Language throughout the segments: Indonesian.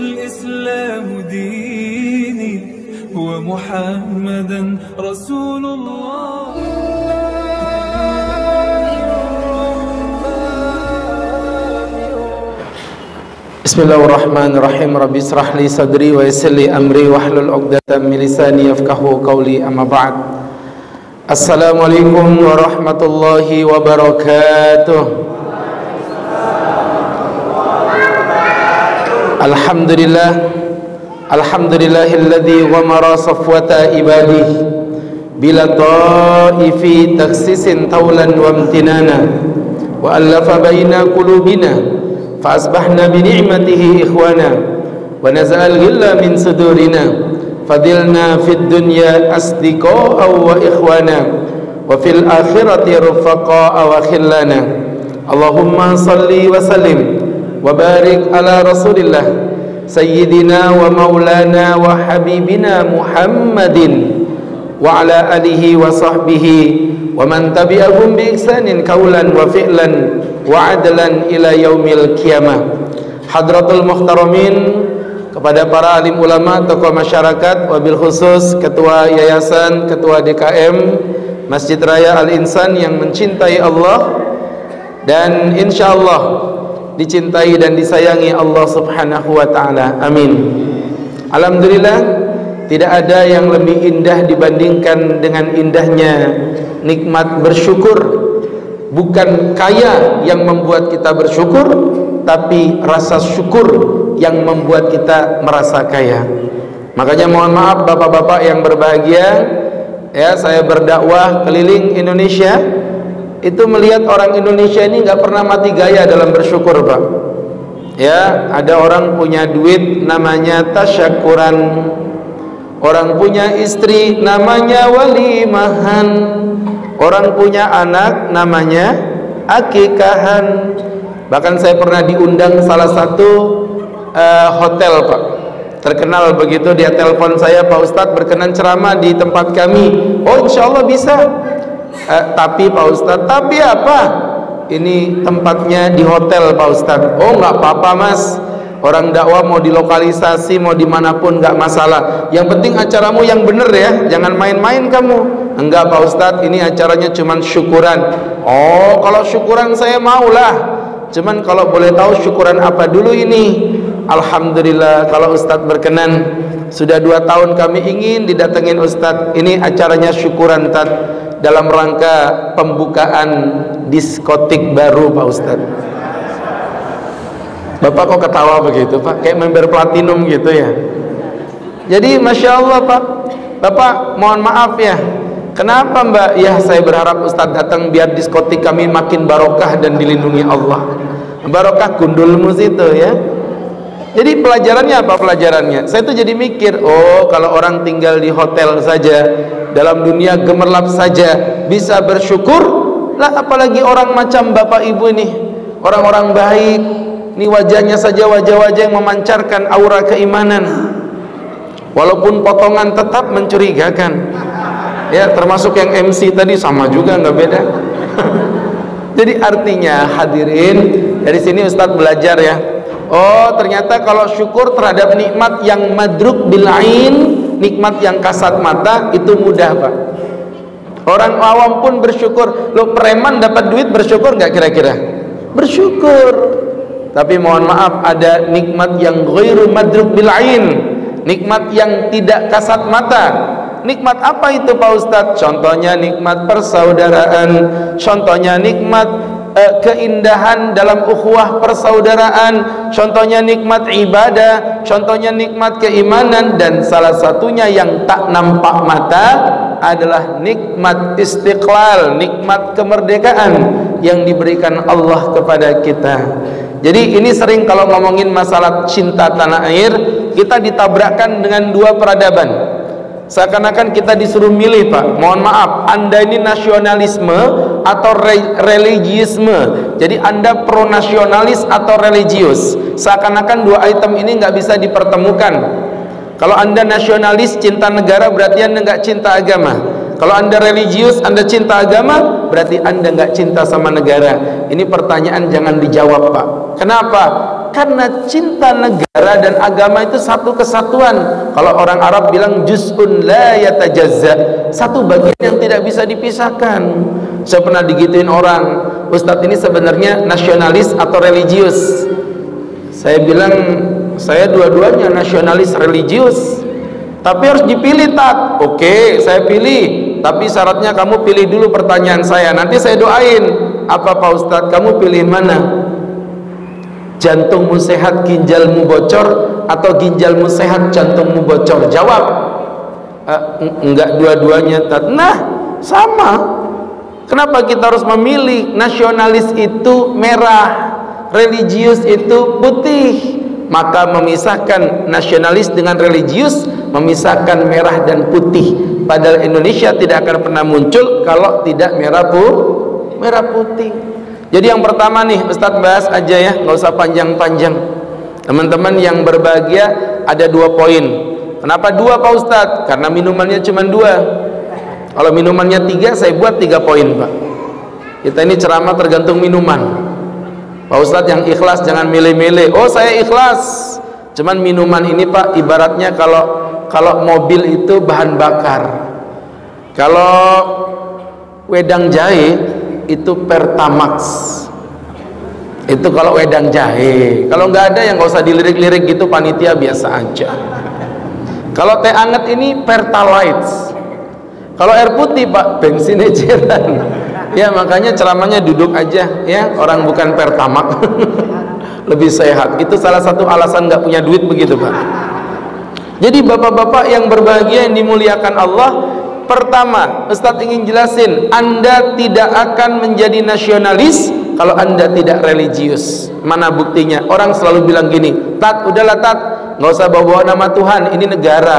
الإسلام ديني ومحمدا رسول الله. Bismillahirrahmanirrahim. Rabbi israh li sadri wa yassir li amri wahlul 'uqdatam min lisani yafqahu qawli. Amma ba'd. Assalamualaikum warahmatullahi wabarakatuh. Alhamdulillahilladzi ghamara safwata ibadihi bila ta'ifi taksisin taulan wa amtinana wa allafa baina qulubina فأصبحنا بنعمته إخوانا ونزع الغل من صدورنا فضلنا في الدنيا أصدقاء وإخوانا وفي الآخرة رفقاء وخلانا. اللهم صل وسلم وبارك على رسول الله سيدنا ومولانا وحبيبنا محمد وعلى آله وصحبه ومن تبعهم بإحسان قولا وفعلا wa'adlan ila yaumil qiyamah. Hadratul muhtaramin, kepada para alim ulama, tokoh masyarakat, wabil khusus ketua yayasan, ketua DKM Masjid Raya Al-Insan yang mencintai Allah dan insyaallah dicintai dan disayangi Allah Subhanahu wa taala. Amin. Alhamdulillah, tidak ada yang lebih indah dibandingkan dengan indahnya nikmat bersyukur. Bukan kaya yang membuat kita bersyukur, tapi rasa syukur yang membuat kita merasa kaya. Makanya mohon maaf bapak-bapak yang berbahagia, ya, saya berdakwah keliling Indonesia, itu melihat orang Indonesia ini nggak pernah mati gaya dalam bersyukur, Pak. Ya, ada orang punya duit namanya tasyakuran, orang punya istri namanya walimahan, orang punya anak namanya akikahan. Bahkan saya pernah diundang salah satu hotel, Pak, terkenal begitu. Dia telepon saya, Pak Ustadz berkenan ceramah di tempat kami. Oh, insya Allah bisa. Tapi Pak Ustadz, tapi apa? Ini tempatnya di hotel, Pak Ustadz. Oh, nggak apa-apa Mas, orang dakwah mau dilokalisasi mau dimanapun nggak masalah, yang penting acaramu yang bener ya, jangan main-main kamu. Enggak Pak Ustadz, ini acaranya cuman syukuran. Oh, kalau syukuran saya maulah, cuman kalau boleh tahu syukuran apa dulu ini? Alhamdulillah kalau Ustadz berkenan, sudah 2 tahun kami ingin didatengin Ustadz. Ini acaranya syukuran, Tad, dalam rangka pembukaan diskotik baru, Pak Ustadz. Bapak kok ketawa begitu, Pak? Kayak member platinum gitu ya. Jadi Masya Allah, Pak. Bapak mohon maaf ya, kenapa Mbak? Ya, saya berharap Ustadz datang biar diskotik kami makin barokah dan dilindungi Allah. Barokah gundulmu situ ya. Jadi pelajarannya apa pelajarannya? Saya tuh jadi mikir, oh kalau orang tinggal di hotel saja, dalam dunia gemerlap saja bisa bersyukur, lah apalagi orang macam Bapak Ibu ini, orang-orang baik. Ini wajahnya saja wajah-wajah yang memancarkan aura keimanan, walaupun potongan tetap mencurigakan. Ya, termasuk yang MC tadi sama juga, nggak beda. Jadi artinya hadirin, dari sini Ustadz belajar ya. Oh, ternyata kalau syukur terhadap nikmat yang madruk bil ain, nikmat yang kasat mata, itu mudah, Pak. Orang awam pun bersyukur. Lo preman dapat duit bersyukur nggak kira-kira? Bersyukur. Tapi mohon maaf, ada nikmat yang ghairu madruk bil ain, nikmat yang tidak kasat mata. Nikmat apa itu Pak Ustadz? Contohnya nikmat persaudaraan, contohnya nikmat keindahan dalam ukhuwah persaudaraan, contohnya nikmat ibadah, contohnya nikmat keimanan, dan salah satunya yang tak nampak mata adalah nikmat istiqlal, nikmat kemerdekaan yang diberikan Allah kepada kita. Jadi ini sering kalau ngomongin masalah cinta tanah air, kita ditabrakkan dengan 2 peradaban. Seakan-akan kita disuruh milih, Pak. Mohon maaf, Anda ini nasionalisme atau religiusme. Jadi Anda pro nasionalis atau religius. Seakan-akan 2 item ini nggak bisa dipertemukan. Kalau Anda nasionalis cinta negara, berarti Anda nggak cinta agama. Kalau Anda religius, Anda cinta agama, berarti Anda nggak cinta sama negara. Ini pertanyaan jangan dijawab, Pak. Kenapa? Karena cinta negara dan agama itu satu kesatuan. Kalau orang Arab bilang juz'un la yatajazza, satu bagian yang tidak bisa dipisahkan. Saya pernah digituin orang, Ustadz ini sebenarnya nasionalis atau religius? Saya bilang saya dua-duanya, nasionalis religius. Tapi harus dipilih, Tat. Oke, saya pilih. Tapi syaratnya kamu pilih dulu pertanyaan saya. Nanti saya doain. Apa Pak Ustadz? Kamu pilih mana? Jantungmu sehat, ginjalmu bocor, atau ginjalmu sehat, jantungmu bocor? Jawab. Enggak dua-duanya, Tat. Nah, sama. Kenapa kita harus memilih? Nasionalis itu merah, religius itu putih. Maka memisahkan nasionalis dengan religius, memisahkan merah dan putih. Padahal Indonesia tidak akan pernah muncul kalau tidak merah putih. Jadi yang pertama nih, Ustadz bahas aja ya, nggak usah panjang-panjang. Teman-teman yang berbahagia, ada 2 poin. Kenapa 2 Pak Ustadz? Karena minumannya cuma 2. Kalau minumannya 3, saya buat 3 poin, Pak. Kita ini ceramah tergantung minuman. Pak Ustadz yang ikhlas jangan milih-milih. Oh, saya ikhlas. Cuman minuman ini, Pak, ibaratnya kalau mobil itu bahan bakar. Kalau wedang jahe itu Pertamax. Itu kalau wedang jahe. Kalau nggak ada yang nggak usah dilirik-lirik gitu, panitia biasa aja. Kalau teh anget ini Pertalite. Kalau air putih, Pak, bensin eceran. Ya, makanya ceramahnya duduk aja ya, orang bukan Pertamax. Lebih sehat. Itu salah satu alasan nggak punya duit begitu, Pak. Jadi bapak-bapak yang berbahagia yang dimuliakan Allah, pertama, Ustadz ingin jelasin, Anda tidak akan menjadi nasionalis kalau Anda tidak religius. Mana buktinya? Orang selalu bilang gini, Tat, udahlah Tat, nggak usah bawa-bawa nama Tuhan, ini negara.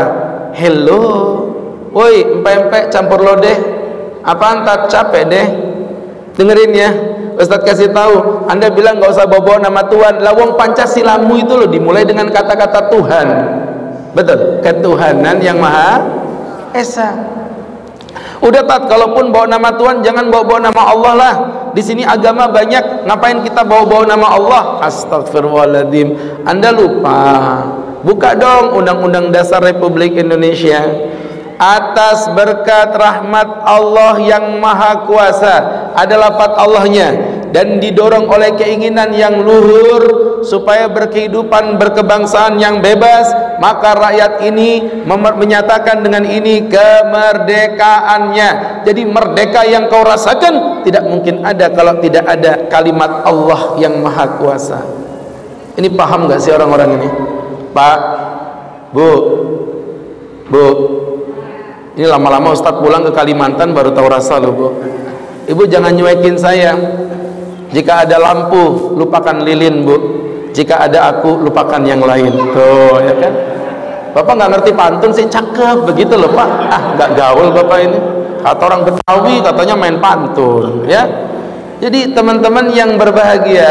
Hello, woi, empe-empe campur lodeh. Apaan Tat? Capek deh. Dengerin ya, Ustadz kasih tahu. Anda bilang nggak usah bawa nama Tuhan. Lawang Pancasilamu itu loh dimulai dengan kata-kata Tuhan. Betul, ketuhanan yang Maha Esa. Udah Tat, kalaupun bawa nama Tuhan jangan bawa-bawa nama Allah lah. Di sini agama banyak, ngapain kita bawa-bawa nama Allah? Astagfirullahaladzim. Anda lupa. Buka dong Undang-Undang Dasar Republik Indonesia. Atas berkat rahmat Allah yang maha kuasa, ada lafaz Allahnya, dan didorong oleh keinginan yang luhur supaya berkehidupan berkebangsaan yang bebas, maka rakyat ini menyatakan dengan ini kemerdekaannya. Jadi merdeka yang kau rasakan tidak mungkin ada kalau tidak ada kalimat Allah yang maha kuasa. Ini paham gak sih orang-orang ini? Pak, Bu, ini lama-lama Ustadz pulang ke Kalimantan baru tahu rasa loh, Bu. Ibu jangan nyuekin saya. Jika ada lampu, lupakan lilin, Bu. Jika ada aku, lupakan yang lain. Tuh, ya kan? Bapak nggak ngerti pantun sih, cakep begitu loh, Pak. Nggak gaul Bapak ini. Kata orang Betawi katanya main pantun, ya. Jadi teman-teman yang berbahagia,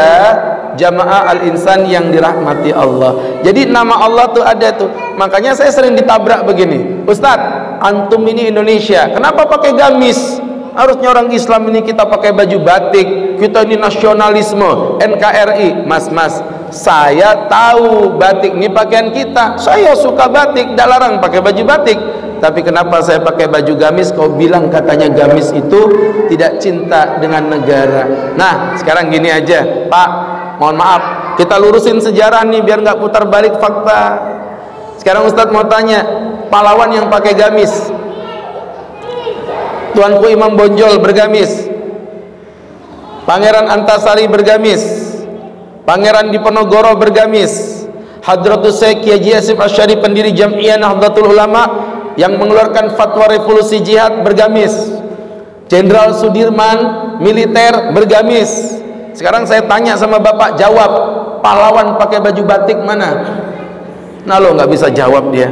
jamaah al-insan yang dirahmati Allah. Jadi nama Allah tuh ada tuh. Makanya saya sering ditabrak begini, Ustadz, antum ini Indonesia, kenapa pakai gamis? Harusnya orang Islam ini kita pakai baju batik. Kita ini nasionalisme, NKRI. Mas, saya tahu batik ini pakaian kita. Saya suka batik, tidak larang pakai baju batik. Tapi kenapa saya pakai baju gamis? Kau bilang katanya gamis itu tidak cinta dengan negara. Nah, sekarang gini aja, Pak, mohon maaf, kita lurusin sejarah nih biar nggak putar balik fakta. Sekarang Ustadz mau tanya, pahlawan yang pakai gamis, Tuanku Imam Bonjol bergamis, Pangeran Antasari bergamis, Pangeran Diponegoro bergamis, Hadratus Syekh Kiai Hasyim Asy'ari pendiri Jam'iyah Nahdlatul Ulama yang mengeluarkan fatwa revolusi jihad bergamis, Jenderal Sudirman militer bergamis. Sekarang saya tanya sama Bapak, jawab, pahlawan pakai baju batik mana? Nah lo nggak bisa jawab dia.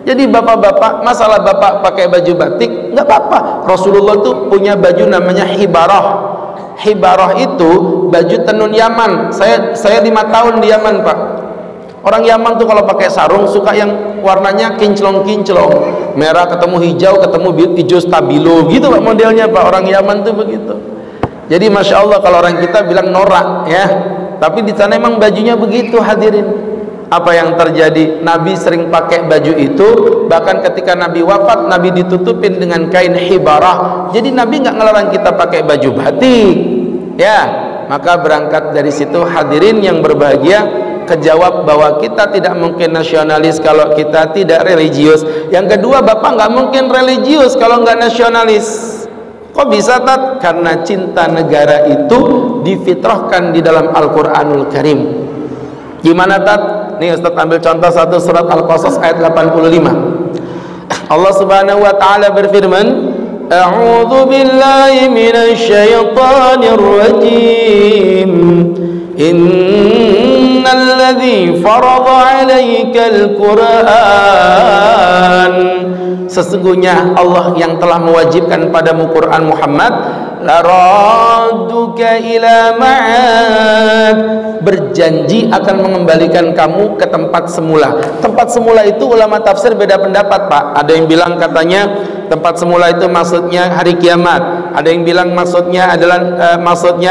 Jadi bapak-bapak, masalah bapak pakai baju batik nggak apa-apa. Rasulullah tuh punya baju namanya hibarah. Hibarah itu baju tenun Yaman. Saya 5 tahun di Yaman, Pak. Orang Yaman tuh kalau pakai sarung suka yang warnanya kinclong-kinclong, merah ketemu hijau ketemu hijau stabilo gitu Pak modelnya Pak. Orang Yaman tuh begitu. Jadi Masya Allah kalau orang kita bilang norak ya, tapi di sana emang bajunya begitu hadirin. Apa yang terjadi? Nabi sering pakai baju itu, bahkan ketika Nabi wafat Nabi ditutupin dengan kain hibarah. Jadi Nabi nggak ngelarang kita pakai baju batik ya. Maka berangkat dari situ hadirin yang berbahagia, kejawab bahwa kita tidak mungkin nasionalis kalau kita tidak religius. Yang kedua, Bapak nggak mungkin religius kalau nggak nasionalis. Kok bisa Tat? Karena cinta negara itu difitrahkan di dalam Al-Quranul Karim. Gimana Tat? Nih Ustaz ambil contoh satu surat Al-Qasas ayat 85. Allah Subhanahu wa taala berfirman, A'udzu billahi minasy syaithanir rajim. Innal ladzi farada 'alaikal Qur'an, sesungguhnya Allah yang telah mewajibkan padamu Quran Muhammad, laradduka ila ma'ad, berjanji akan mengembalikan kamu ke tempat semula. Tempat semula itu ulama tafsir beda pendapat Pak. Ada yang bilang katanya tempat semula itu maksudnya hari kiamat, ada yang bilang maksudnya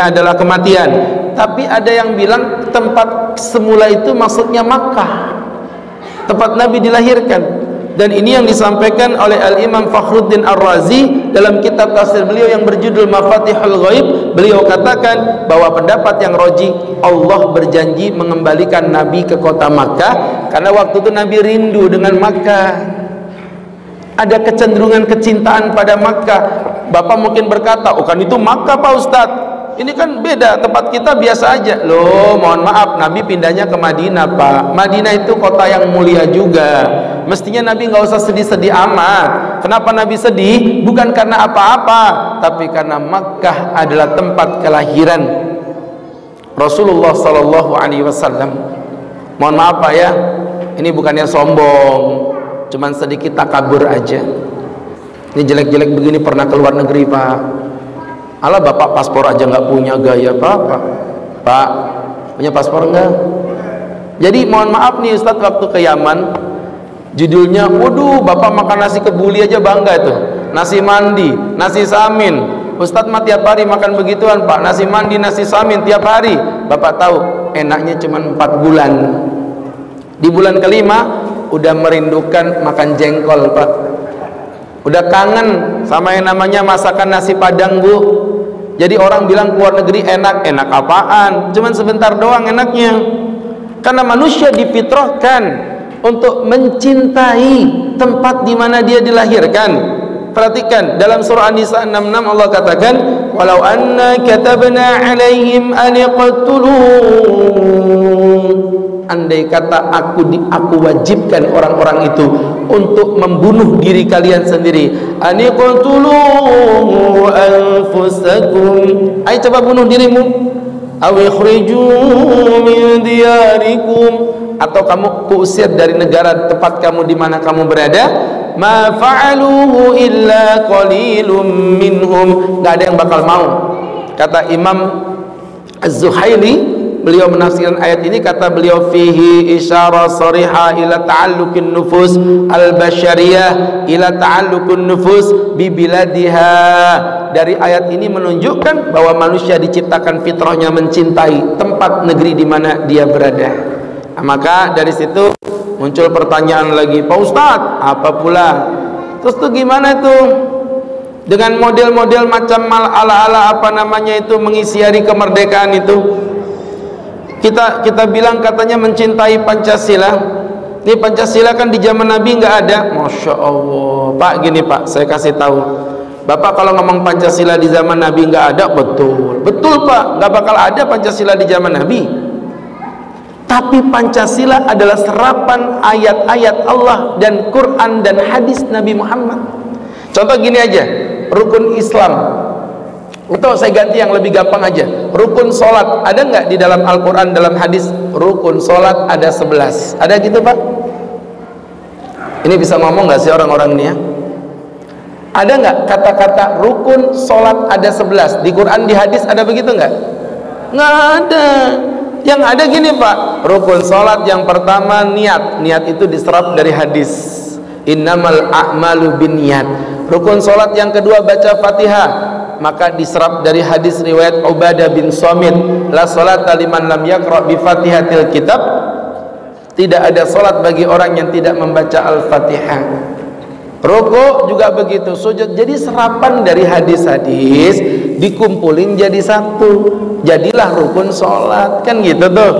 adalah kematian, tapi ada yang bilang tempat semula itu maksudnya Makkah, tempat Nabi dilahirkan. Dan ini yang disampaikan oleh Al-Imam Fakhruddin Ar-Razi dalam kitab tafsir beliau yang berjudul Mafatihul Ghaib. Beliau katakan bahwa pendapat yang rajih, Allah berjanji mengembalikan Nabi ke kota Makkah karena waktu itu Nabi rindu dengan Makkah. Ada kecenderungan kecintaan pada Makkah. Bapak mungkin berkata, oh kan itu Makkah Pak Ustadz, ini kan beda, tempat kita biasa aja. Loh mohon maaf, Nabi pindahnya ke Madinah Pak. Madinah itu kota yang mulia juga. Mestinya Nabi nggak usah sedih-sedih amat. Kenapa Nabi sedih? Bukan karena apa-apa, tapi karena Makkah adalah tempat kelahiran Rasulullah Sallallahu Alaihi Wasallam. Mohon maaf Pak ya, ini bukannya sombong, cuman sedikit takabur aja. Ini jelek-jelek begini pernah keluar negeri Pak. Alah Bapak paspor aja nggak punya, gaya Pak. Pak punya paspor enggak? Jadi mohon maaf nih Ustadz, waktu ke Yaman judulnya, waduh Bapak makan nasi kebuli aja bangga tuh, nasi mandi, nasi samin. Ustadz mah tiap hari makan begituan Pak, nasi mandi, nasi samin tiap hari. Bapak tahu enaknya cuma 4 bulan. Di bulan kelima udah merindukan makan jengkol Pak, udah kangen sama yang namanya masakan nasi padang Bu. Jadi orang bilang keluar negeri enak apaan, cuman sebentar doang enaknya. Karena manusia difitrahkan untuk mencintai tempat di mana dia dilahirkan. Perhatikan dalam surah An-Nisa 66 Allah katakan, walau anna katabna alaihim an yaqtulu, andai kata aku wajibkan orang-orang itu untuk membunuh diri kalian sendiri, an yaqtulu anfusakum, ayo coba bunuh dirimu, aw ikhriju min diyarikum, atau kamu kuusir dari negara tempat kamu di mana kamu berada, ma fa'aluhu illa qalilum minhum, enggak ada yang bakal mau. Kata Imam Az-Zuhaili, beliau menafsirkan ayat ini, kata beliau, fihi isyarah sariha ila ta'alluqin nufus al-basyariyah ila ta'alluqin nufus bi biladiha. Dari ayat ini menunjukkan bahwa manusia diciptakan fitrahnya mencintai tempat negeri di mana dia berada. Nah, maka dari situ muncul pertanyaan lagi, Pak Ustadz, apa pula? Terus tuh gimana tuh dengan model-model macam ala-ala apa namanya itu mengisi hari kemerdekaan itu? Kita bilang katanya mencintai Pancasila. Ini Pancasila kan di zaman Nabi nggak ada. Masya Allah Pak, gini Pak, saya kasih tahu, Bapak kalau ngomong Pancasila di zaman Nabi nggak ada, betul Pak, nggak bakal ada Pancasila di zaman Nabi. Tapi Pancasila adalah serapan ayat-ayat Allah dan Quran dan hadis Nabi Muhammad. Contoh gini aja, rukun Islam. Atau saya ganti yang lebih gampang aja, rukun sholat ada nggak di dalam Al-Quran, dalam hadis? Rukun sholat ada 11. Ada gitu Pak? Ini bisa ngomong nggak sih orang-orang ini ya? Ada nggak kata-kata rukun sholat ada 11 di Quran, di hadis ada begitu nggak? Nggak ada. Yang ada gini Pak, rukun sholat yang pertama niat. Niat itu diserap dari hadis, innamal a'malu binniyat. Rukun sholat yang kedua baca Fatihah, maka diserap dari hadis riwayat Ubadah bin Samit, la sholata liman lam yaqra bi Fatihatil kitab. Tidak ada sholat bagi orang yang tidak membaca Al-Fatihah. Rukuk juga begitu, sujud. Jadi serapan dari hadis-hadis dikumpulin jadi satu, jadilah rukun sholat. Kan gitu tuh.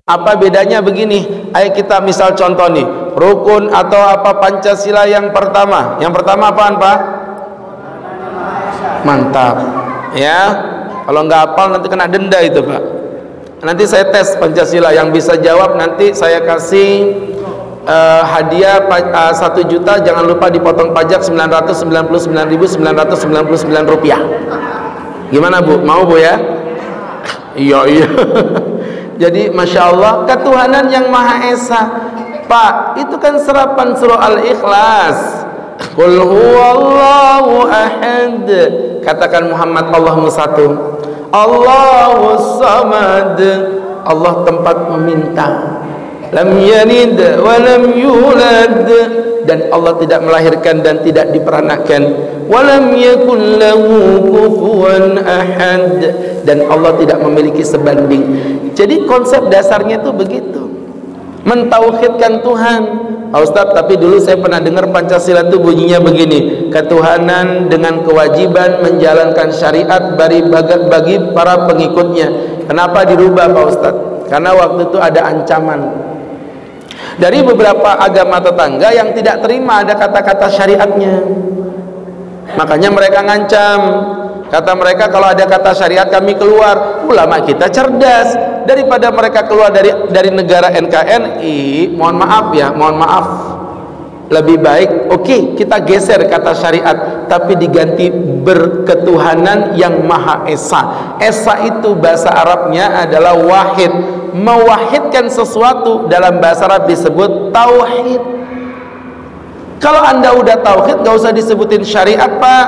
Apa bedanya begini? Ayo kita misal contoh nih, rukun atau apa Pancasila yang pertama. Yang pertama apaan Pak? Mantap ya. Kalau nggak hafal nanti kena denda itu Pak. Nanti saya tes Pancasila, yang bisa jawab nanti saya kasih hadiah 1 juta. Jangan lupa dipotong pajak 999.999 rupiah. Gimana Bu? Mau Bu ya? Iya. Jadi Masya Allah, ketuhanan yang Maha Esa Pak, itu kan serapan surah Al-Ikhlas. Qul huwallahu ahad. Katakan Muhammad, Allahmu satu, Allahus samad, Allah tempat meminta. Lam yalid wa lam yulad, dan Allah tidak melahirkan dan tidak diperanakan. Wa lam yakul lahu kufuwan ahad, dan Allah tidak memiliki sebanding. Jadi konsep dasarnya itu begitu, mentauhidkan Tuhan. Pak Ustadz, tapi dulu saya pernah dengar Pancasila itu bunyinya begini, ketuhanan dengan kewajiban menjalankan syariat bagi para pengikutnya. Kenapa dirubah Pak Ustadz? Karena waktu itu ada ancaman dari beberapa agama tetangga yang tidak terima ada kata-kata syariatnya. Makanya mereka ngancam. Kata mereka, kalau ada kata syariat kami keluar. Ulama kita cerdas, daripada mereka keluar dari negara NKRI, mohon maaf ya, mohon maaf, lebih baik oke, kita geser kata syariat, tapi diganti berketuhanan yang Maha Esa. Esa itu bahasa Arabnya adalah wahid. Mewahidkan sesuatu dalam bahasa Arab disebut tauhid. Kalau Anda udah tauhid, gak usah disebutin syariat Pak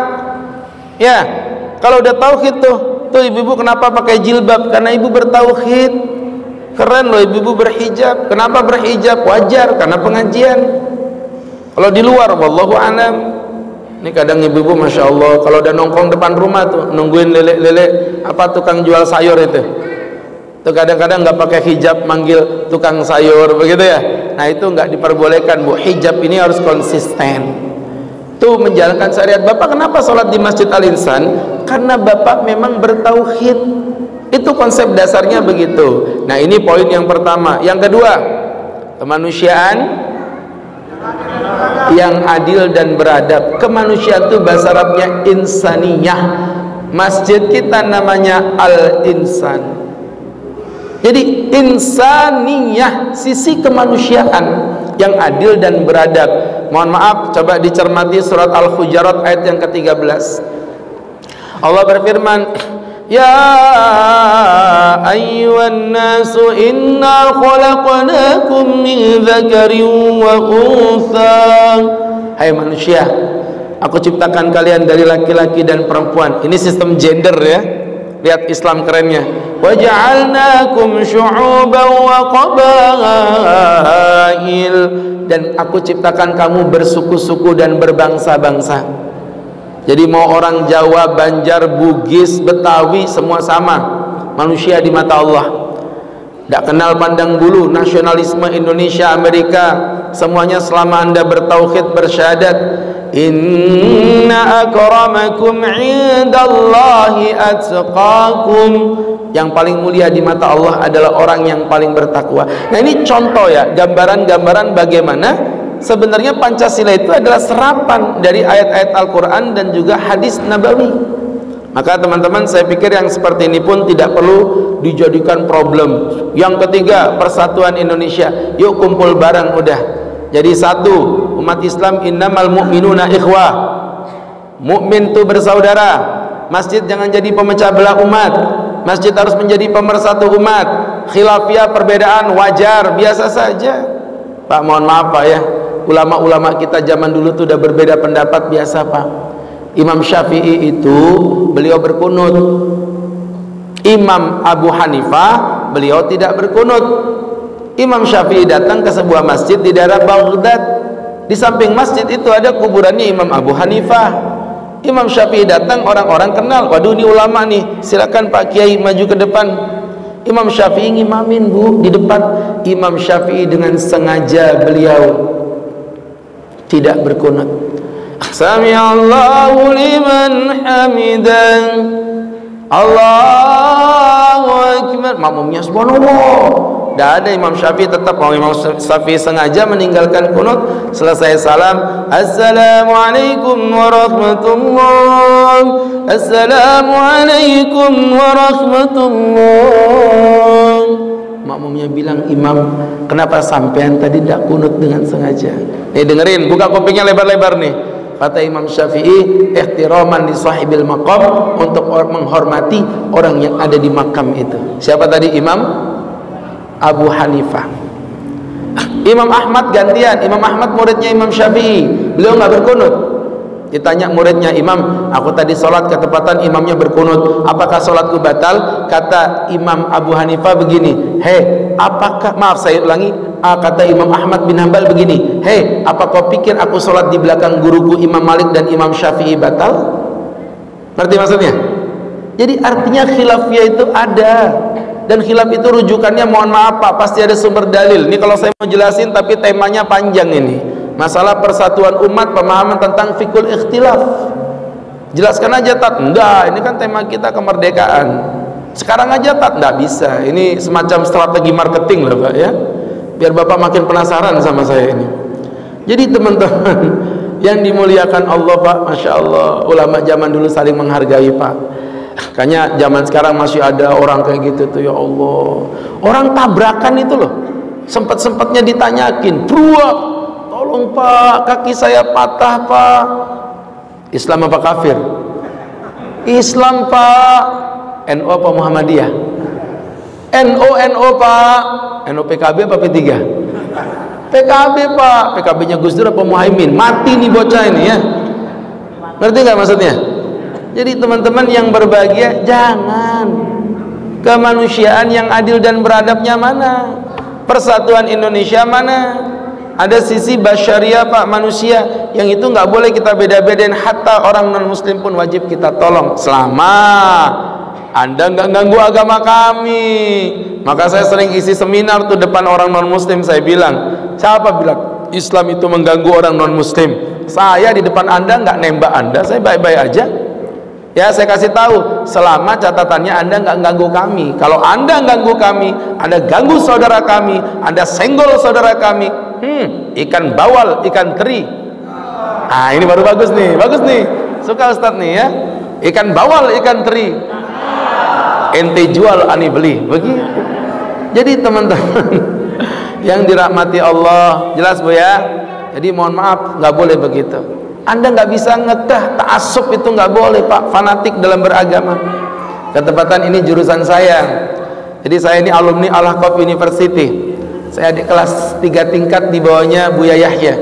ya. Kalau udah tauhid tuh ibu-ibu kenapa pakai jilbab? Karena ibu bertauhid. Keren loh ibu-ibu berhijab. Kenapa berhijab? Wajar, karena pengajian. Kalau di luar, wallahu a'lam. Ini kadang ibu-ibu Masya Allah, kalau udah nongkrong depan rumah tuh, nungguin lele apa tukang jual sayur itu tuh kadang-kadang nggak pakai hijab, manggil tukang sayur begitu ya. Nah itu nggak diperbolehkan Bu. Hijab ini harus konsisten tuh menjalankan syariat. Bapak kenapa sholat di Masjid Al-Insan? Karena Bapak memang bertauhid. Itu konsep dasarnya begitu. Nah ini poin yang pertama. Yang kedua, kemanusiaan yang adil dan beradab. Kemanusiaan itu bahasa Arabnya insaniyah. Masjid kita namanya Al-Insan. Jadi insaniyah, sisi kemanusiaan yang adil dan beradab. Mohon maaf, coba dicermati surat Al-Hujurat ayat yang ke-13. Allah berfirman, ya ayyuhan nasu inna khalaqnakum min dzakarin wa untha. Hai manusia, aku ciptakan kalian dari laki-laki dan perempuan. Ini sistem gender ya. Lihat Islam kerennya. Wa ja'alnakum syu'uban wa qabail, dan aku ciptakan kamu bersuku-suku dan berbangsa-bangsa. Jadi mau orang Jawa, Banjar, Bugis, Betawi, semua sama manusia di mata Allah. Tidak kenal pandang bulu, nasionalisme Indonesia, Amerika, semuanya selama Anda bertauhid, bersyahadat, inna akramakum indallahi atqakum, yang paling mulia di mata Allah adalah orang yang paling bertakwa. Nah ini contoh ya, gambaran-gambaran bagaimana sebenarnya Pancasila itu adalah serapan dari ayat-ayat Al-Quran dan juga hadis Nabawi. Maka teman-teman, saya pikir yang seperti ini pun tidak perlu dijadikan problem. Yang ketiga, persatuan Indonesia. Yuk kumpul bareng udah. Jadi satu, umat Islam innamal mu'minuna ikhwah. Mukmin itu bersaudara. Masjid jangan jadi pemecah belah umat. Masjid harus menjadi pemersatu umat. Khilafiyah perbedaan wajar, biasa saja. Pak, mohon maaf Pak ya, ulama-ulama kita zaman dulu tuh udah berbeda pendapat, biasa Pak. Imam Syafi'i itu beliau berkunut. Imam Abu Hanifah beliau tidak berkunut. Imam Syafi'i datang ke sebuah masjid di daerah Baghdad. Di samping masjid itu ada kuburannya Imam Abu Hanifah. Imam Syafi'i datang, orang-orang kenal, waduh ini ulama nih, silakan Pak Kiai maju ke depan. Imam Syafi'i ngimamin bu di depan. Imam Syafi'i dengan sengaja beliau tidak berkunut. Sami'allahu liman hamidan, Allahu Akbar, makmumnya subhanallah. Tidak ada. Imam Syafi'i tetap, Imam Syafi'i sengaja meninggalkan kunut. Selesai salam, Assalamualaikum warahmatullahi, Assalamualaikum warahmatullahi. Makmumnya bilang, Imam, kenapa sampean tadi tidak kunut dengan sengaja? Nih dengerin, buka kupingnya lebar-lebar nih. Kata Imam Syafi'i, ihtiraman li sahibil maqam, untuk menghormati orang yang ada di makam itu. Siapa tadi? Imam Abu Hanifah. Imam Ahmad gantian. Imam Ahmad muridnya Imam Syafi'i, beliau nggak berkunut. Ditanya muridnya, Imam, aku tadi sholat ketepatan imamnya berkunut, apakah sholatku batal? Kata Imam Abu Hanifah begini, apakah, maaf saya ulangi, kata Imam Ahmad bin Hanbal begini, apa kau pikir aku sholat di belakang guruku Imam Malik dan Imam Syafi'i batal? Ngerti maksudnya? Jadi artinya khilafiyah itu ada, dan khilaf itu rujukannya, mohon maaf Pak, pasti ada sumber dalil. Ini kalau saya mau jelasin tapi temanya panjang ini. Masalah persatuan umat, pemahaman tentang fikul ikhtilaf. Jelaskan aja Tat. Enggak, ini kan tema kita kemerdekaan. Sekarang aja Tat, enggak bisa. Ini semacam strategi marketing lah Pak ya. Biar Bapak makin penasaran sama saya ini. Jadi teman-teman yang dimuliakan Allah Pak, Masya Allah, ulama zaman dulu saling menghargai Pak. Kayaknya zaman sekarang masih ada orang kayak gitu tuh, ya Allah. Orang tabrakan itu loh, sempat-sempatnya ditanyakin, "Bro, tolong Pak, kaki saya patah Pak." Islam apa kafir? Islam Pak. NU apa Muhammadiyah? NU Pak. NU PKB apa P3? PKB Pak. PKB-nya Gus Dur apa Muhaimin? Mati nih bocah ini ya. Ngerti nggak maksudnya? Jadi teman-teman yang berbahagia, jangan. Kemanusiaan yang adil dan beradabnya mana? Persatuan Indonesia mana? Ada sisi basyariah Pak, manusia, yang itu nggak boleh kita beda-bedain. Hatta orang non muslim pun wajib kita tolong, selama Anda nggak ganggu agama kami. Maka saya sering isi seminar tuh depan orang non muslim. Saya bilang, siapa bilang Islam itu mengganggu orang non muslim? Saya di depan Anda nggak nembak Anda, saya baik-baik aja. Ya, saya kasih tahu, selama catatannya Anda nggak ganggu kami. Kalau Anda ganggu kami, Anda ganggu saudara kami, Anda senggol saudara kami, ikan bawal, ikan teri. Ah, ini baru bagus nih, suka Ustadz nih ya. Ikan bawal, ikan teri, ente jual, ani beli, begitu. Jadi teman-teman yang dirahmati Allah, jelas Bu ya. Jadi mohon maaf, nggak boleh begitu. Anda nggak bisa ngekeh, ta'assub itu nggak boleh Pak, fanatik dalam beragama. Ketepatan ini jurusan saya. Jadi saya ini alumni Al-Ahqaf University. Saya di kelas 3 tingkat di bawahnya Buya Yahya.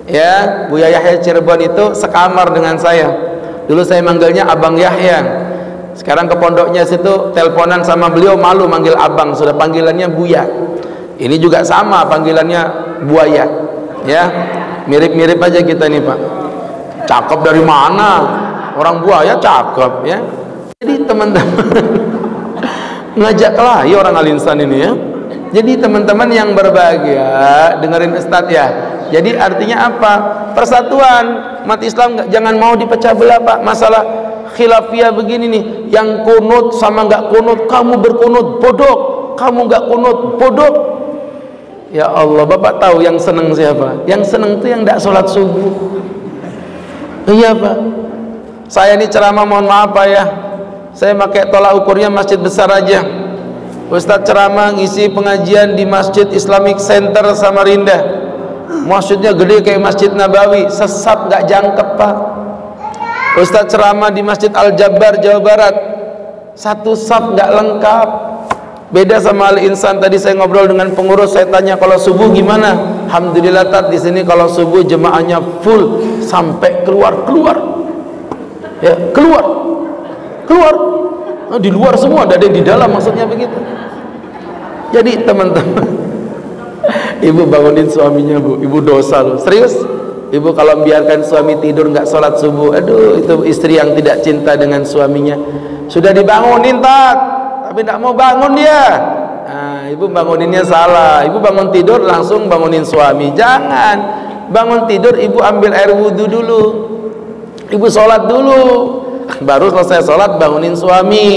Ya, Buya Yahya Cirebon itu sekamar dengan saya. Dulu saya manggilnya Abang Yahya. Sekarang ke pondoknya situ teleponan sama beliau, malu manggil abang, sudah panggilannya Buya. Ini juga sama panggilannya Buaya. Ya, mirip-mirip aja kita nih Pak. Cakep dari mana? Orang buaya cakep ya. Jadi teman-teman ngajaklah ya orang Al-Insan ini ya. Jadi teman-teman yang berbahagia, dengerin Ustadz ya. Jadi artinya apa? Persatuan umat Islam jangan mau dipecah belah Pak. Masalah khilafiyah begini nih, yang kunut sama nggak kunut, kamu berkunut bodoh, kamu nggak kunut bodoh. Ya Allah, Bapak tahu yang seneng siapa? Yang seneng itu yang tidak sholat subuh. Iya Pak, saya ini ceramah mohon maaf Pak ya, saya pakai tolak ukurnya masjid besar aja. Ustadz ceramah ngisi pengajian di Masjid Islamic Center Samarinda, masjidnya gede kayak Masjid Nabawi, sesat gak jangkep Pak. Ustadz ceramah di Masjid Al-Jabbar Jawa Barat, satu saf gak lengkap. Beda sama Al-Insan. Tadi saya ngobrol dengan pengurus, saya tanya kalau subuh gimana? Alhamdulillah Tat, di sini kalau subuh jemaahnya full sampai keluar. Ya, keluar. Nah, di luar semua, ada yang di dalam, maksudnya begitu. Jadi teman-teman, ibu bangunin suaminya, bu, ibu dosa loh, serius. Ibu kalau membiarkan suami tidur nggak sholat subuh, aduh, itu istri yang tidak cinta dengan suaminya. Sudah dibangunin tapi tidak mau bangun dia. Nah, ibu banguninnya salah. Ibu bangun tidur langsung bangunin suami. Jangan bangun tidur, ibu ambil air wudhu dulu, ibu sholat dulu, baru selesai sholat bangunin suami.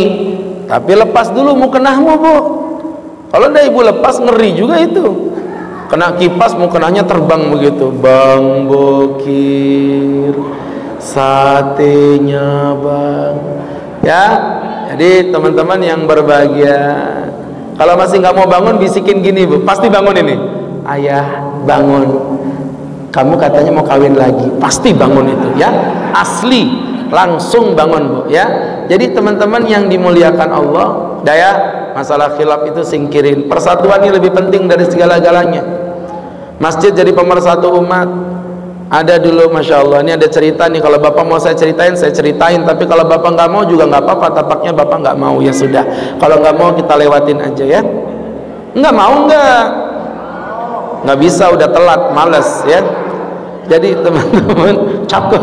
Tapi lepas dulu mukenahmu, bu. Kalau tidak ibu lepas, ngeri juga itu. Kena kipas mukenahnya terbang begitu. Bang Bokir, satenya bang. Ya, jadi teman-teman yang berbahagia, kalau masih nggak mau bangun, bisikin gini, bu, pasti bangun ini. Ayah bangun, kamu katanya mau kawin lagi, pasti bangun itu, ya, asli, langsung bangun, bu, ya. Jadi teman-teman yang dimuliakan Allah, daya masalah khilaf itu singkirin. Persatuan ini lebih penting dari segala-galanya. Masjid jadi pemersatu umat. Ada dulu, masya Allah, ini ada cerita nih. Kalau bapak mau saya ceritain, saya ceritain. Tapi kalau bapak nggak mau juga nggak apa-apa. Tapaknya bapak nggak mau, ya sudah. Kalau nggak mau kita lewatin aja, ya. Nggak mau nggak bisa, udah telat, males, ya. Jadi teman-teman, cakep.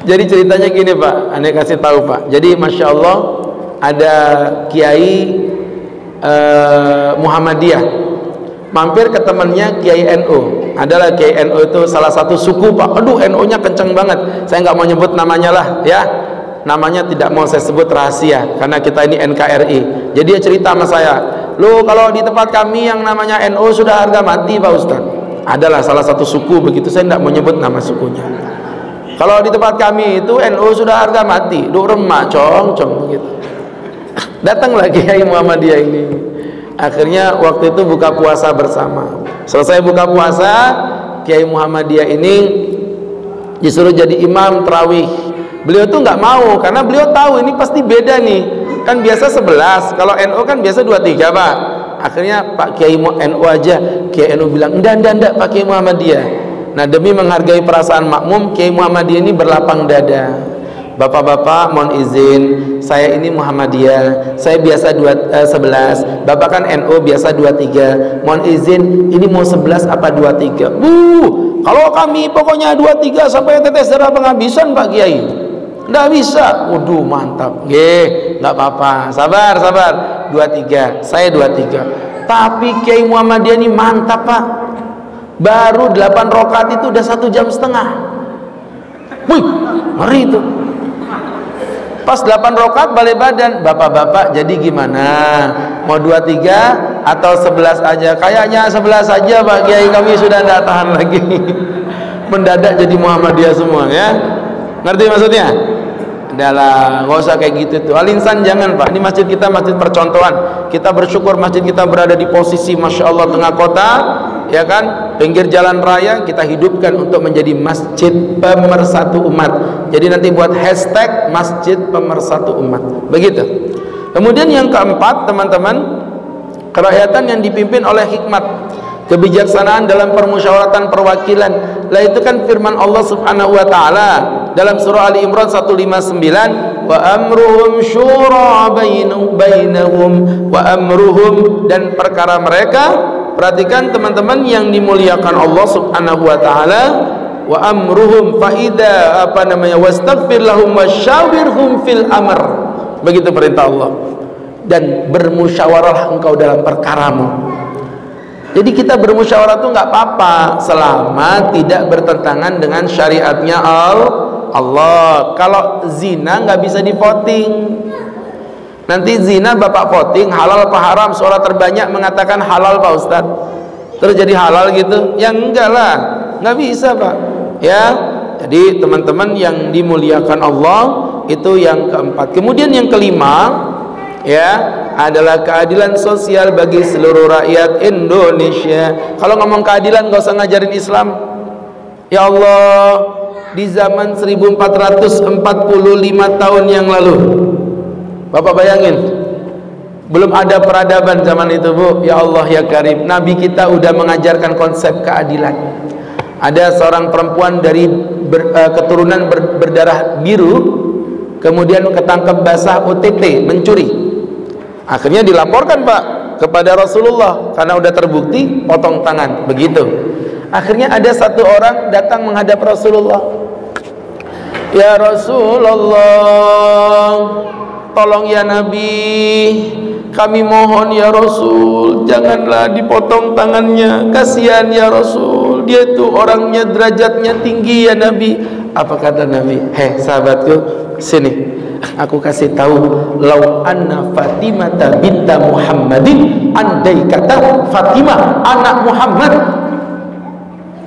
Jadi ceritanya gini, pak, aneh kasih tahu, pak. Jadi masya Allah ada Kiai Muhammadiyah mampir ke temannya Kiai NU. Adalah Kiai NU itu salah satu suku, pak. Aduh, NU-nya kenceng banget. Saya nggak mau nyebut namanya lah, ya. Namanya tidak mau saya sebut, rahasia, karena kita ini NKRI. Jadi dia cerita sama saya, "Loh, kalau di tempat kami yang namanya NU sudah harga mati, Pak Ustaz." Adalah salah satu suku begitu, saya tidak mau nyebut nama sukunya. Kalau di tempat kami itu NU sudah harga mati, duh remak, cong begitu. Datang lagi Kiai Muhammadiyah ini. Akhirnya waktu itu buka puasa bersama. Selesai buka puasa, Kiai Muhammadiyah ini disuruh jadi imam tarawih. Beliau tuh nggak mau, karena beliau tahu ini pasti beda nih. Kan biasa 11, kalau NU kan biasa 23, pak. Akhirnya Pak Kiai NU aja. Kiai NU bilang, enggak Pak Kiai Muhammadiyah. Nah, demi menghargai perasaan makmum, Kiai Muhammadiyah ini berlapang dada. Bapak-bapak, mohon izin, saya ini Muhammadiyah, saya biasa 11, bapak kan NU biasa 23, mohon izin, ini mau 11 apa 23? Kalau kami pokoknya 23 sampai tetes darah penghabisan, Pak Kiai. Nggak bisa. Waduh, mantap. Nggak apa-apa, sabar 23, saya 23. Tapi Kiai Muhammadiyah ini mantap, pak. Baru 8 rakaat itu udah 1,5 jam. Wih, ngeri itu. Pas 8 rakaat balik badan. Bapak-bapak jadi gimana? Mau 23 atau 11 aja? Kayaknya 11 saja, Pak Kiai, kami sudah tidak tahan lagi. Mendadak jadi Muhammadiyah semua, ya. Ngerti maksudnya? Adalah, nggak usah kayak gitu tuh. Al-Insan jangan, pak. Ini masjid kita masjid percontohan. Kita bersyukur masjid kita berada di posisi masya Allah tengah kota, ya kan, pinggir jalan raya. Kita hidupkan untuk menjadi masjid pemersatu umat. Jadi nanti buat hashtag masjid pemersatu umat. Begitu. Kemudian yang keempat, teman-teman, kerakyatan yang dipimpin oleh hikmat, kebijaksanaan dalam permusyawaratan perwakilan. Lah itu kan firman Allah Subhanahu wa taala dalam surah Ali Imran 159, wa amruhum syura bainahum wa amruhum, dan perkara mereka. Perhatikan teman-teman yang dimuliakan Allah Subhanahu wa taala, wa amruhum faida wastaghfir lahum wasyawirhum fil amr. Begitu perintah Allah. Dan bermusyawarah engkau dalam perkaramu. Jadi kita bermusyawarah itu nggak apa-apa selama tidak bertentangan dengan syariatnya Allah. Kalau zina nggak bisa di voting. Nanti zina bapak voting halal apa haram, suara terbanyak mengatakan halal, Pak Ustadz, terus jadi halal gitu? Ya enggak lah, nggak bisa, Pak. Ya, jadi teman-teman yang dimuliakan Allah, itu yang keempat. Kemudian yang kelima, ya, adalah keadilan sosial bagi seluruh rakyat Indonesia. Kalau ngomong keadilan nggak usah ngajarin Islam. Ya Allah, di zaman 1445 tahun yang lalu, Bapak bayangin, belum ada peradaban zaman itu, Bu. Ya Allah ya Karim, Nabi kita udah mengajarkan konsep keadilan. Ada seorang perempuan dari keturunan berdarah biru, kemudian ketangkep basah OTT, mencuri. Akhirnya dilaporkan, Pak, kepada Rasulullah karena udah terbukti potong tangan. Begitu. Akhirnya ada satu orang datang menghadap Rasulullah. Ya Rasulullah, tolong ya Nabi, kami mohon ya Rasul, janganlah dipotong tangannya, kasihan ya Rasul, dia itu orangnya derajatnya tinggi ya Nabi. Apa kata Nabi? Hei sahabatku, sini, aku kasih tahu, lau anna Fatimah binta Muhammadin, andai kata Fatimah anak Muhammad,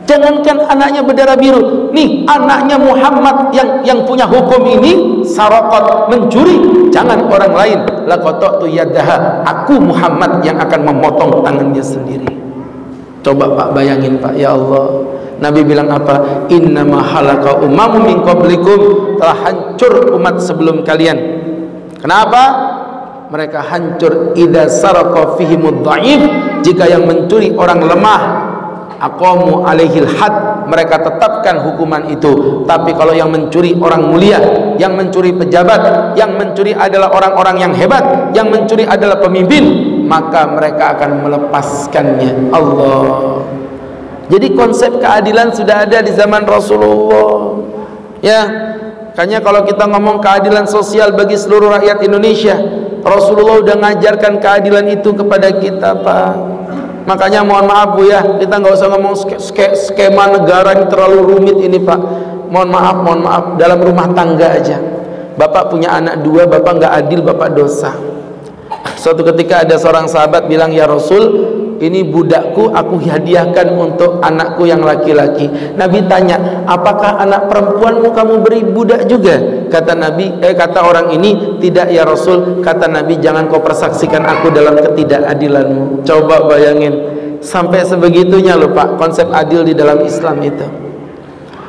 jangankan anaknya berdarah biru, nih anaknya Muhammad yang punya hukum ini, sarakot, mencuri, jangan orang lain, laqata'tu yadaha, aku Muhammad yang akan memotong tangannya sendiri. Coba Pak bayangin Pak, ya Allah, Nabi bilang apa? Innama halaka umamun min qablikum, telah hancur umat sebelum kalian. Kenapa? Mereka hancur idza saraqa fihimud dhaif, jika yang mencuri orang lemah, aqamu alaihil had, mereka tetapkan hukuman itu. Tapi kalau yang mencuri orang mulia, yang mencuri pejabat, yang mencuri adalah orang-orang yang hebat, yang mencuri adalah pemimpin, maka mereka akan melepaskannya. Allah. Jadi konsep keadilan sudah ada di zaman Rasulullah. Ya, makanya kalau kita ngomong keadilan sosial bagi seluruh rakyat Indonesia, Rasulullah udah ngajarkan keadilan itu kepada kita, Pak. Makanya mohon maaf Bu ya, kita nggak usah ngomong skema negara ini terlalu rumit ini Pak. Mohon maaf, dalam rumah tangga aja. Bapak punya anak dua, Bapak nggak adil, Bapak dosa. Suatu ketika ada seorang sahabat bilang, ya Rasul, ini budakku aku hadiahkan untuk anakku yang laki-laki. Nabi tanya, apakah anak perempuanmu kamu beri budak juga? Kata Nabi, kata orang ini, tidak ya Rasul. Kata Nabi, jangan kau persaksikan aku dalam ketidakadilanmu. Coba bayangin, sampai sebegitunya loh Pak, konsep adil di dalam Islam itu.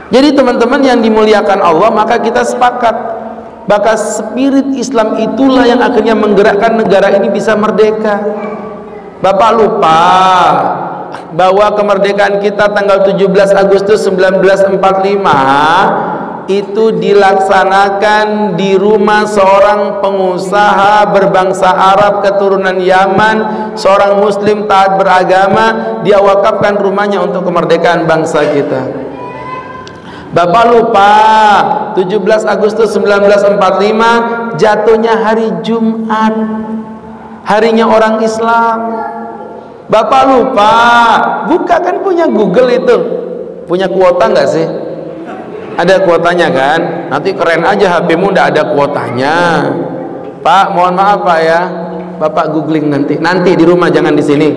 Jadi teman-teman yang dimuliakan Allah, maka kita sepakat, maka spirit Islam itulah yang akhirnya menggerakkan negara ini bisa merdeka. Bapak lupa bahwa kemerdekaan kita tanggal 17 Agustus 1945 itu dilaksanakan di rumah seorang pengusaha berbangsa Arab keturunan Yaman, seorang muslim taat beragama. Dia wakafkan rumahnya untuk kemerdekaan bangsa kita. Bapak lupa 17 Agustus 1945 jatuhnya hari Jumat, harinya orang Islam. Bapak lupa, buka kan punya Google itu, punya kuota nggak sih? Ada kuotanya kan? Nanti keren aja HP-mu nggak ada kuotanya. Pak, mohon maaf Pak ya, Bapak googling nanti di rumah, jangan di sini.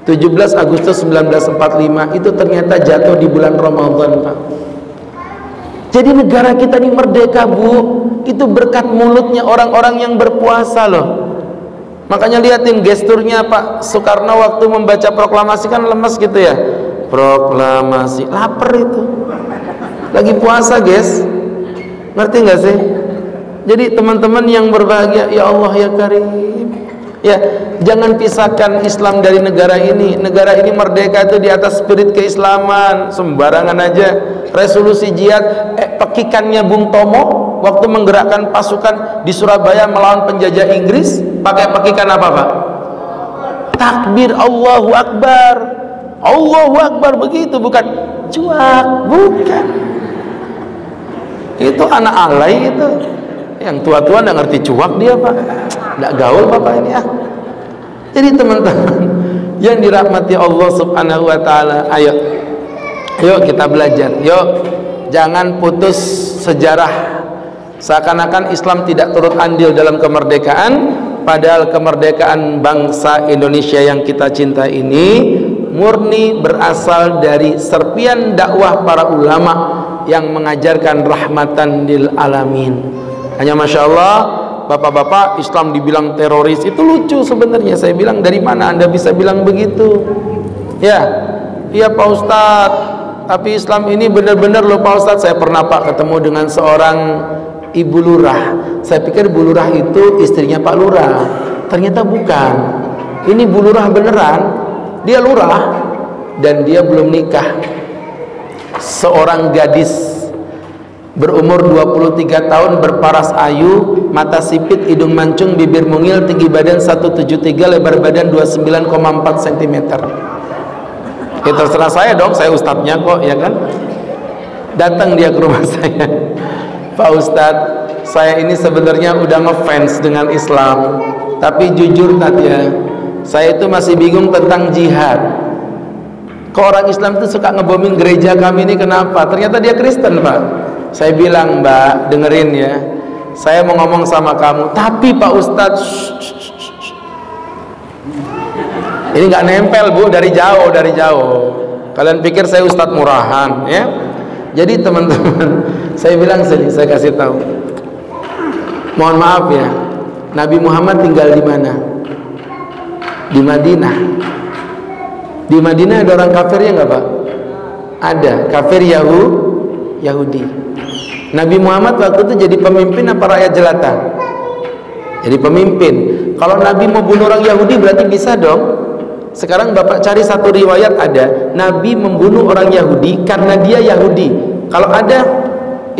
17 Agustus 1945 itu ternyata jatuh di bulan Ramadan Pak. Jadi negara kita ini merdeka Bu, itu berkat mulutnya orang-orang yang berpuasa loh. Makanya lihatin gesturnya Pak Soekarno waktu membaca proklamasi kan lemes gitu ya. Proklamasi, lapar itu. Lagi puasa guys. Ngerti nggak sih? Jadi teman-teman yang berbahagia, ya Allah ya Karim. Ya, jangan pisahkan Islam dari negara ini. Negara ini merdeka itu di atas spirit keislaman. Sembarangan aja. Resolusi jihad, pekikannya Bung Tomo waktu menggerakkan pasukan di Surabaya melawan penjajah Inggris, pakai pekikan apa Pak? Takbir, Allahu Akbar, Allahu Akbar, begitu, bukan cuak, bukan. Itu anak alay itu. Yang tua-tua nggak ngerti cuak dia Pak, nggak gaul Bapak ini ya. Jadi teman-teman yang dirahmati Allah Subhanahu Wa Taala, ayo kita belajar. Yuk, jangan putus sejarah. Seakan-akan Islam tidak turut andil dalam kemerdekaan, padahal kemerdekaan bangsa Indonesia yang kita cinta ini murni berasal dari serpian dakwah para ulama yang mengajarkan rahmatan lil alamin. Hanya Masya Allah, bapak-bapak, Islam dibilang teroris, itu lucu sebenarnya. Saya bilang, dari mana Anda bisa bilang begitu? Ya, iya Pak Ustadz, tapi Islam ini benar-benar loh Pak Ustadz. Saya pernah Pak ketemu dengan seorang Ibu Lurah. Saya pikir Bu Lurah itu istrinya Pak Lurah. Ternyata bukan. Ini Bu Lurah beneran. Dia lurah dan dia belum nikah. Seorang gadis berumur 23 tahun, berparas ayu, mata sipit, hidung mancung, bibir mungil, tinggi badan 173, lebar badan 29,4 cm. Ya terserah saya dong, saya ustadznya kok, ya kan? Datang dia ke rumah saya, Pak Ustadz, saya ini sebenarnya udah ngefans dengan Islam, tapi jujur tadi ya, saya itu masih bingung tentang jihad. Kok orang Islam itu suka ngebombing gereja kami ini, kenapa? Ternyata dia Kristen, Pak. Saya bilang, Mbak, dengerin ya, saya mau ngomong sama kamu, tapi Pak Ustadz, ini nggak nempel Bu, dari jauh, dari jauh. Kalian pikir saya Ustadz murahan, ya? Jadi teman-teman, saya bilang sini, saya kasih tahu. Mohon maaf ya, Nabi Muhammad tinggal di mana? Di Madinah. Di Madinah ada orang kafirnya nggak Pak? Ada, kafir Yahudi. Nabi Muhammad waktu itu jadi pemimpin apa rakyat jelata? Jadi pemimpin. Kalau Nabi mau bunuh orang Yahudi berarti bisa dong. Sekarang Bapak cari satu riwayat ada Nabi membunuh orang Yahudi karena dia Yahudi. Kalau ada,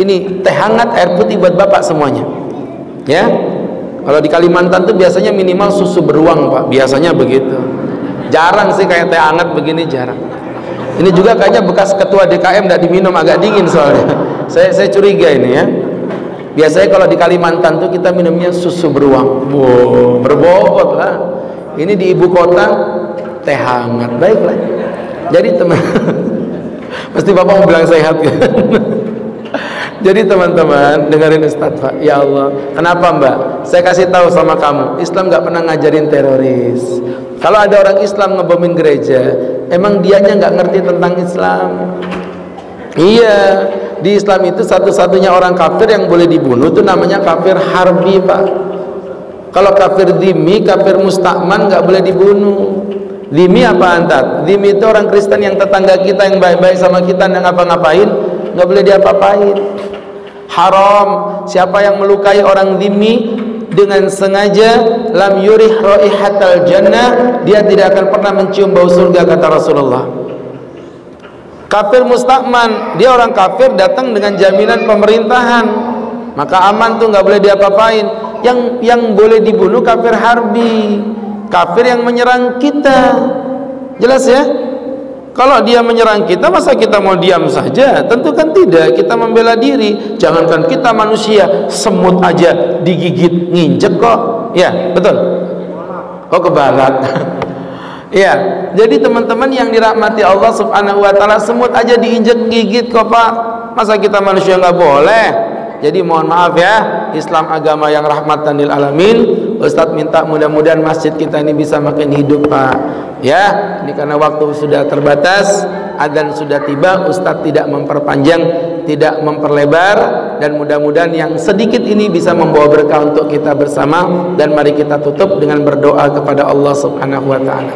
ini teh hangat air putih buat Bapak semuanya. Ya. Kalau di Kalimantan tuh biasanya minimal susu beruang Pak. Biasanya begitu. Jarang sih kayak teh hangat begini, jarang. Ini juga kayaknya bekas ketua DKM tidak diminum, agak dingin soalnya. Saya curiga ini ya. Biasanya kalau di Kalimantan tuh kita minumnya susu beruang. Wow, berbobot lah. Ini di ibu kota teh hangat. Baiklah. Jadi teman, pasti Bapak mau bilang sehat kan? Jadi teman-teman, dengerin Ustadz Pak. Ya Allah, kenapa Mbak? Saya kasih tahu sama kamu, Islam nggak pernah ngajarin teroris. Kalau ada orang Islam ngebombing gereja, emang dianya nggak ngerti tentang Islam. Iya, di Islam itu satu-satunya orang kafir yang boleh dibunuh itu namanya kafir harbi Pak. Kalau kafir dhimmi, kafir mustakman nggak boleh dibunuh. Dhimmi apa antar? Dhimmi itu orang Kristen yang tetangga kita, yang baik-baik sama kita, yang ngapa-ngapain nggak boleh diapa-apain. Haram siapa yang melukai orang dhimmi dengan sengaja, lam yurih raihatal jannah, dia tidak akan pernah mencium bau surga, kata Rasulullah. Kafir mustakman, dia orang kafir datang dengan jaminan pemerintahan, maka aman tuh, nggak boleh diapa-apain. Yang boleh dibunuh kafir harbi, kafir yang menyerang kita. Jelas ya? Kalau dia menyerang kita, masa kita mau diam saja? Tentu kan tidak, kita membela diri. Jangankan kita manusia, semut aja digigit nginjek kok. Ya, betul. Oh, kebalat. Ya, jadi teman-teman yang dirahmati Allah Subhanahu wa taala, semut aja diinjek gigit kok Pak. Masa kita manusia nggak boleh? Jadi mohon maaf ya, Islam agama yang rahmatan lil alamin. Ustadz minta mudah-mudahan masjid kita ini bisa makin hidup Pak. Ya, ini karena waktu sudah terbatas, adzan sudah tiba, Ustadz tidak memperpanjang, tidak memperlebar, dan mudah-mudahan yang sedikit ini bisa membawa berkah untuk kita bersama. Dan mari kita tutup dengan berdoa kepada Allah Subhanahu wa taala.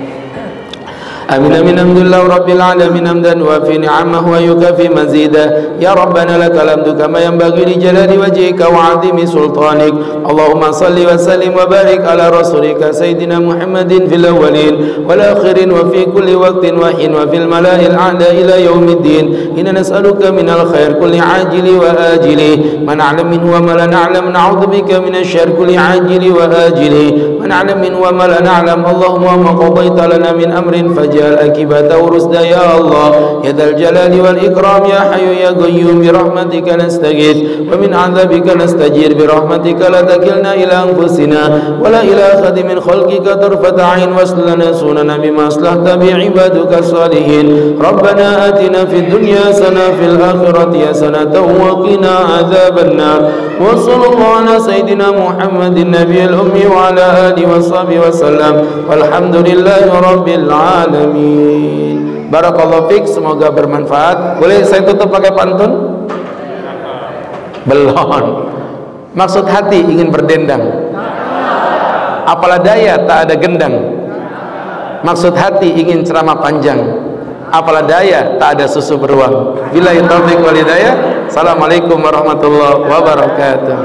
Amin amin alhamdulillah rabbil alamin hamdan wa fi ni'amahu wa yukafi mazida ya rabbana lakal hamdu kama yanbaghi li jalali wajhika wa 'azimi sultanik. Allahumma salli wa sallim wa barik ala rasulika sayyidina Muhammadin fil awwalin wal akhirin wa fi kulli waqtin wa hin wa fil mala'il a'la ila yaumiddin. Inna nas'aluka minal khair kulli 'ajili wa ajili ma na'lam minhu wa ma la na'lam, na'udzu bika minasy syarri kulli 'ajili wa ajili ma na'lam minhu wa ma la na'lam. Allahumma ma qadaita lana min amrin jal akibatahu rusda ya Allah ya dzal jalali wal ikram ya hayyu ya qayyum bi rahmatika nastaghith wa min 'adzabika nastajir bi rahmatika la takilna ila anfusina wa la ila ahadin min khalqika tarfata 'ain waslana sunana bima aslahta bi ibaduka salihin. Rabbana atina fid dunya hasanah fil akhirati hasanah wa qina 'adzaban nar. Wa sallallahu ala sayyidina Muhammadin nabiyil ummi wa ala alihi wa sahbihi wa sallam. Walhamdulillahi rabbil alamin. Amin. Barakallahu fiik, semoga bermanfaat. Boleh saya tutup pakai pantun? Belum. Maksud hati ingin berdendang, apalah daya tak ada gendang. Maksud hati ingin ceramah panjang, apalah daya tak ada susu beruang. Billahi taufiq wal hidayah. Assalamualaikum warahmatullahi wabarakatuh.